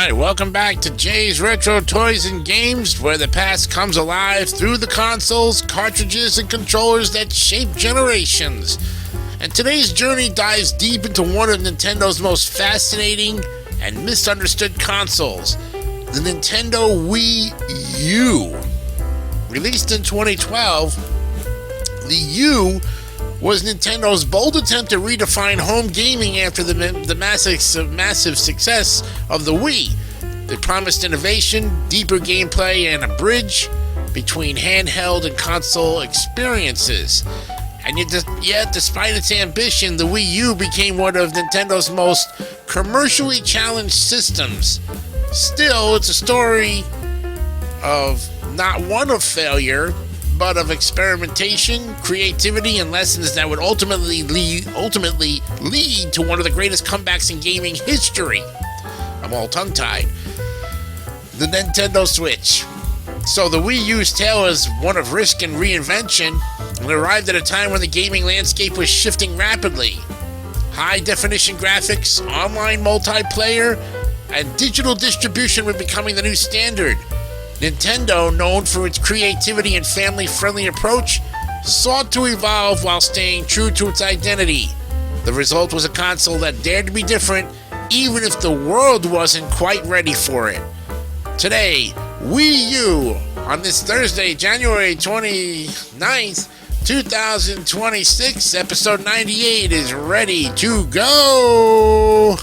Alright, welcome back to Jay's Retro Toys and Games, where the past comes alive through the consoles, cartridges, and controllers that shape generations. And today's journey dives deep into one of Nintendo's most fascinating and misunderstood consoles, the Nintendo Wii U. Released in 2012, the U was Nintendo's bold attempt to redefine home gaming after the massive success of the Wii. They promised innovation, deeper gameplay, and a bridge between handheld and console experiences. And yet, despite its ambition, the Wii U became one of Nintendo's most commercially challenged systems. Still, it's a story of not one of failure, but of experimentation, creativity, and lessons that would ultimately lead to one of the greatest comebacks in gaming history. I'm all tongue-tied. The Nintendo Switch. So the Wii U's tale is one of risk and reinvention, and arrived at a time when the gaming landscape was shifting rapidly. High-definition graphics, online multiplayer, and digital distribution were becoming the new standard. Nintendo, known for its creativity and family-friendly approach, sought to evolve while staying true to its identity. The result was a console that dared to be different, even if the world wasn't quite ready for it. Today, Wii U, on this Thursday, January 29th, 2026, episode 98 is ready to go!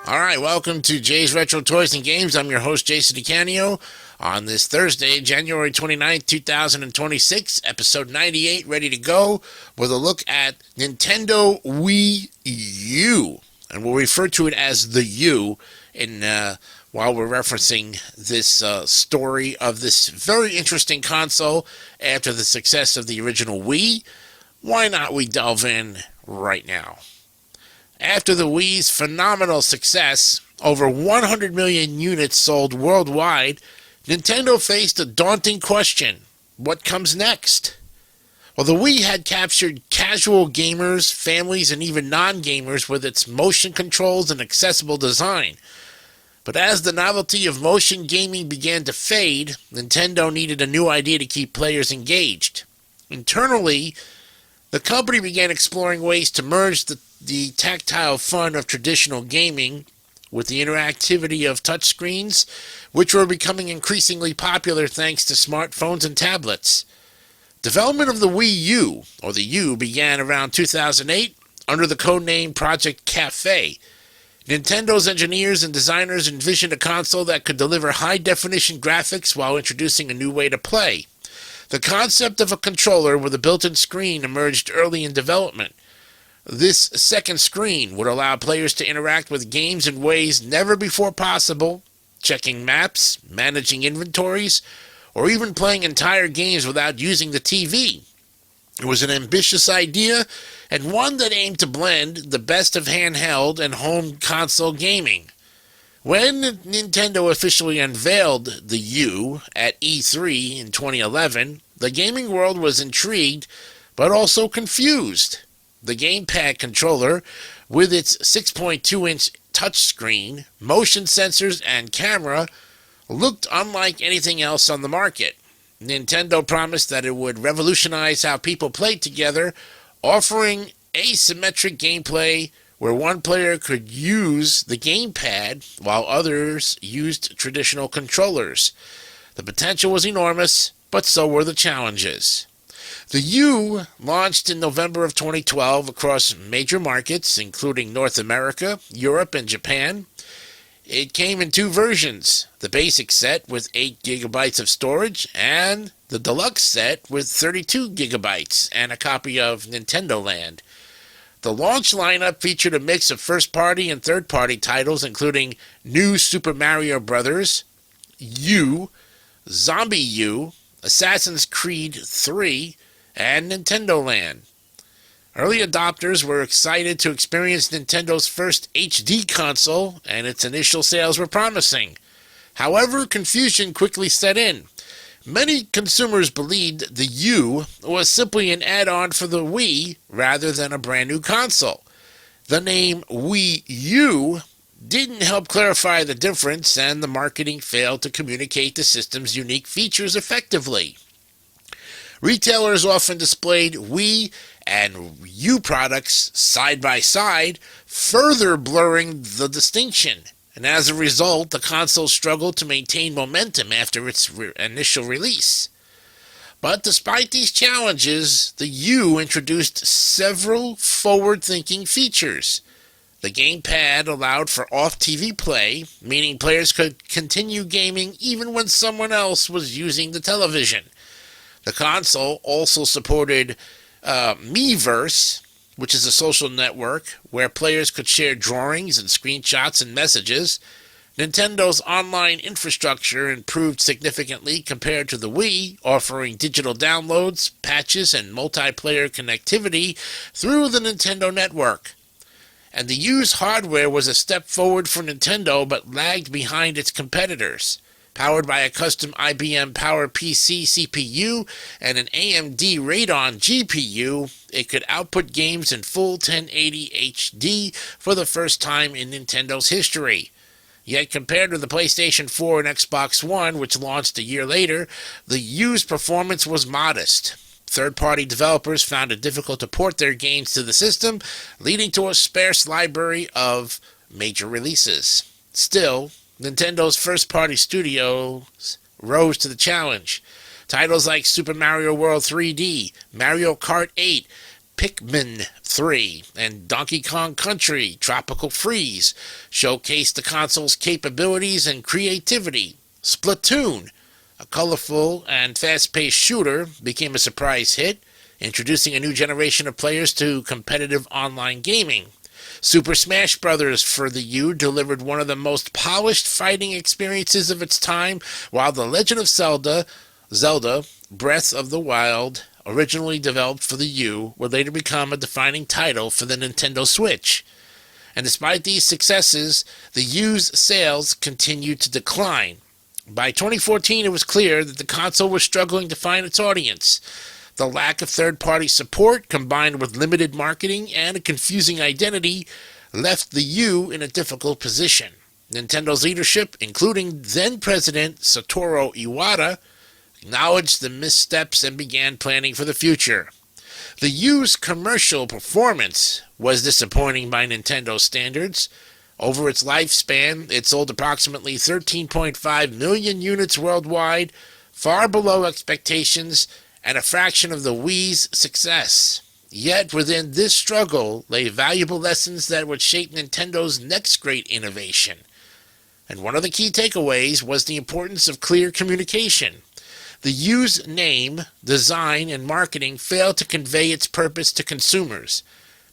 Alright, welcome to Jay's Retro Toys and Games. I'm your host, Jason DeCanio. On this Thursday, January 29th, 2026, episode 98, ready to go, with a look at Nintendo Wii U. And we'll refer to it as the U while we're referencing this story of this very interesting console after the success of the original Wii. Why not we delve in right now? After the Wii's phenomenal success, over 100 million units sold worldwide, Nintendo faced a daunting question. What comes next? Well, the Wii had captured casual gamers, families, and even non-gamers with its motion controls and accessible design. But as the novelty of motion gaming began to fade, Nintendo needed a new idea to keep players engaged. Internally, the company began exploring ways to merge the tactile fun of traditional gaming with the interactivity of touchscreens, which were becoming increasingly popular thanks to smartphones and tablets. Development of the Wii U, or the U, began around 2008 under the codename Project Cafe. Nintendo's engineers and designers envisioned a console that could deliver high-definition graphics while introducing a new way to play. The concept of a controller with a built-in screen emerged early in development. This second screen would allow players to interact with games in ways never before possible, checking maps, managing inventories, or even playing entire games without using the TV. It was an ambitious idea, and one that aimed to blend the best of handheld and home console gaming. When Nintendo officially unveiled the U at E3 in 2011, the gaming world was intrigued, but also confused. The gamepad controller, with its 6.2-inch touchscreen, motion sensors, and camera, looked unlike anything else on the market. Nintendo promised that it would revolutionize how people played together, offering asymmetric gameplay where one player could use the gamepad while others used traditional controllers. The potential was enormous, but so were the challenges. The U launched in November of 2012 across major markets, including North America, Europe, and Japan. It came in two versions, the basic set with 8 gigabytes of storage, and the deluxe set with 32 gigabytes and a copy of Nintendo Land. The launch lineup featured a mix of first-party and third-party titles, including New Super Mario Bros., U, Zombie U, Assassin's Creed 3, and Nintendo Land. Early adopters were excited to experience Nintendo's first HD console, and its initial sales were promising. However, confusion quickly set in. Many consumers believed the U was simply an add-on for the Wii rather than a brand new console. The name Wii U didn't help clarify the difference, and the marketing failed to communicate the system's unique features effectively. Retailers often displayed Wii and U products side by side, further blurring the distinction. And as a result, the console struggled to maintain momentum after its initial release. But despite these challenges, the U introduced several forward-thinking features. The gamepad allowed for off-TV play, meaning players could continue gaming even when someone else was using the television. The console also supported Miiverse, which is a social network where players could share drawings and screenshots and messages. Nintendo's online infrastructure improved significantly compared to the Wii, offering digital downloads, patches, and multiplayer connectivity through the Nintendo network. And the U's hardware was a step forward for Nintendo but lagged behind its competitors. Powered by a custom IBM PowerPC CPU and an AMD Radeon GPU, it could output games in full 1080 HD for the first time in Nintendo's history. Yet compared to the PlayStation 4 and Xbox One, which launched a year later, the U's performance was modest. Third-party developers found it difficult to port their games to the system, leading to a sparse library of major releases. Still, Nintendo's first-party studios rose to the challenge. Titles like Super Mario World 3D, Mario Kart 8, Pikmin 3, and Donkey Kong Country Tropical Freeze showcased the console's capabilities and creativity. Splatoon, a colorful and fast-paced shooter, became a surprise hit, introducing a new generation of players to competitive online gaming. Super Smash Bros. For the U delivered one of the most polished fighting experiences of its time, while The Legend of Zelda, Breath of the Wild, originally developed for the U, would later become a defining title for the Nintendo Switch. And despite these successes, the U's sales continued to decline. By 2014, it was clear that the console was struggling to find its audience. The lack of third-party support, combined with limited marketing and a confusing identity, left the U in a difficult position. Nintendo's leadership, including then-President Satoru Iwata, acknowledged the missteps and began planning for the future. The U's commercial performance was disappointing by Nintendo standards. Over its lifespan, it sold approximately 13.5 million units worldwide, far below expectations, and a fraction of the Wii's success. Yet within this struggle lay valuable lessons that would shape Nintendo's next great innovation. And one of the key takeaways was the importance of clear communication. The U's name, design, and marketing failed to convey its purpose to consumers.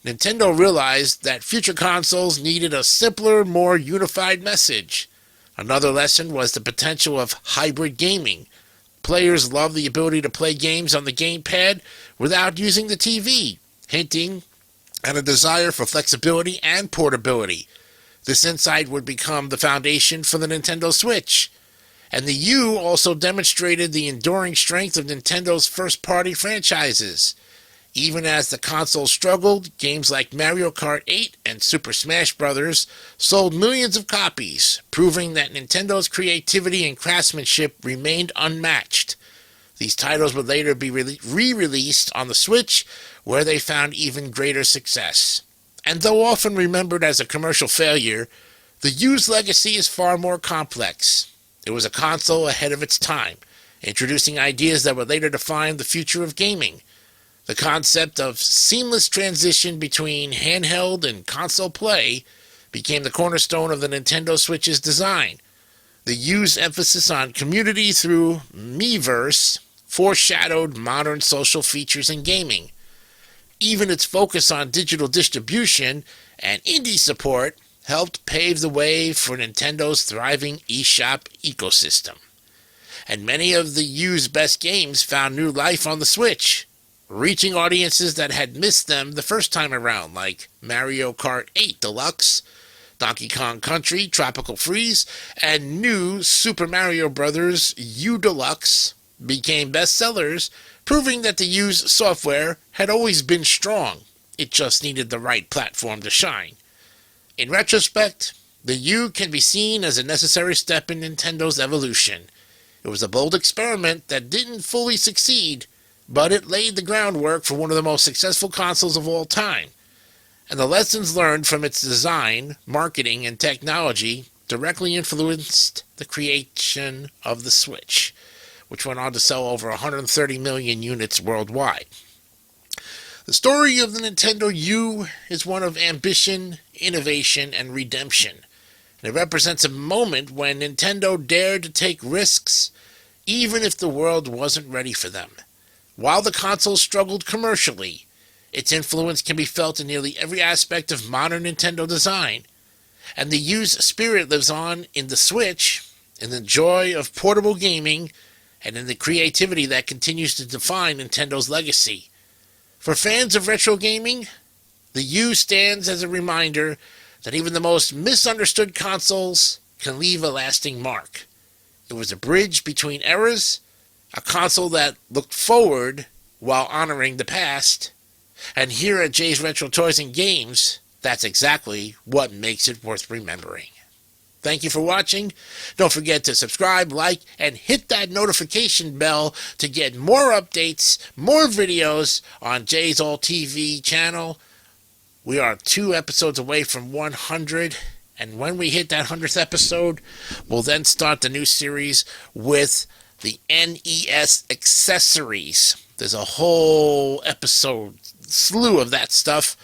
Nintendo realized that future consoles needed a simpler, more unified message. Another lesson was the potential of hybrid gaming. Players love the ability to play games on the gamepad without using the TV, hinting at a desire for flexibility and portability. This insight would become the foundation for the Nintendo Switch. And the U also demonstrated the enduring strength of Nintendo's first-party franchises. Even as the console struggled, games like Mario Kart 8 and Super Smash Bros. Sold millions of copies, proving that Nintendo's creativity and craftsmanship remained unmatched. These titles would later be re-released on the Switch, where they found even greater success. And though often remembered as a commercial failure, the U's legacy is far more complex. It was a console ahead of its time, introducing ideas that would later define the future of gaming. The concept of seamless transition between handheld and console play became the cornerstone of the Nintendo Switch's design. The U's emphasis on community through Miiverse foreshadowed modern social features in gaming. Even its focus on digital distribution and indie support helped pave the way for Nintendo's thriving eShop ecosystem. And many of the U's best games found new life on the Switch, reaching audiences that had missed them the first time around, like Mario Kart 8 Deluxe, Donkey Kong Country, Tropical Freeze, and new Super Mario Bros. U Deluxe became bestsellers, proving that the U's software had always been strong. It just needed the right platform to shine. In retrospect, the U can be seen as a necessary step in Nintendo's evolution. It was a bold experiment that didn't fully succeed, but it laid the groundwork for one of the most successful consoles of all time. And the lessons learned from its design, marketing, and technology directly influenced the creation of the Switch, which went on to sell over 130 million units worldwide. The story of the Nintendo U is one of ambition, innovation, and redemption. And it represents a moment when Nintendo dared to take risks, even if the world wasn't ready for them. While the console struggled commercially, its influence can be felt in nearly every aspect of modern Nintendo design. And the U's spirit lives on in the Switch, in the joy of portable gaming, and in the creativity that continues to define Nintendo's legacy. For fans of retro gaming, the U stands as a reminder that even the most misunderstood consoles can leave a lasting mark. It was a bridge between eras, a console that looked forward while honoring the past, and here at Jay's Retro Toys and Games, that's exactly what makes it worth remembering. Thank you for watching. Don't forget to subscribe, like, and hit that notification bell to get more updates, more videos on Jay's All TV channel. We are 2 episodes away from 100, and when we hit that 100th episode, we'll then start the new series with the NES accessories. There's a whole episode slew of that stuff.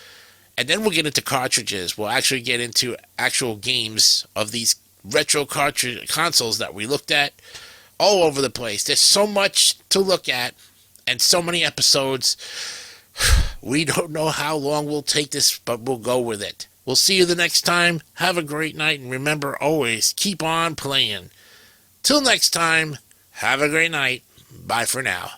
And then we'll get into cartridges. We'll actually get into actual games of these retro cartridge consoles that we looked at all over the place. There's so much to look at and so many episodes. We don't know how long we'll take this, but we'll go with it. We'll see you the next time. Have a great night, and remember, always keep on playing. Till next time, have a great night. Bye for now.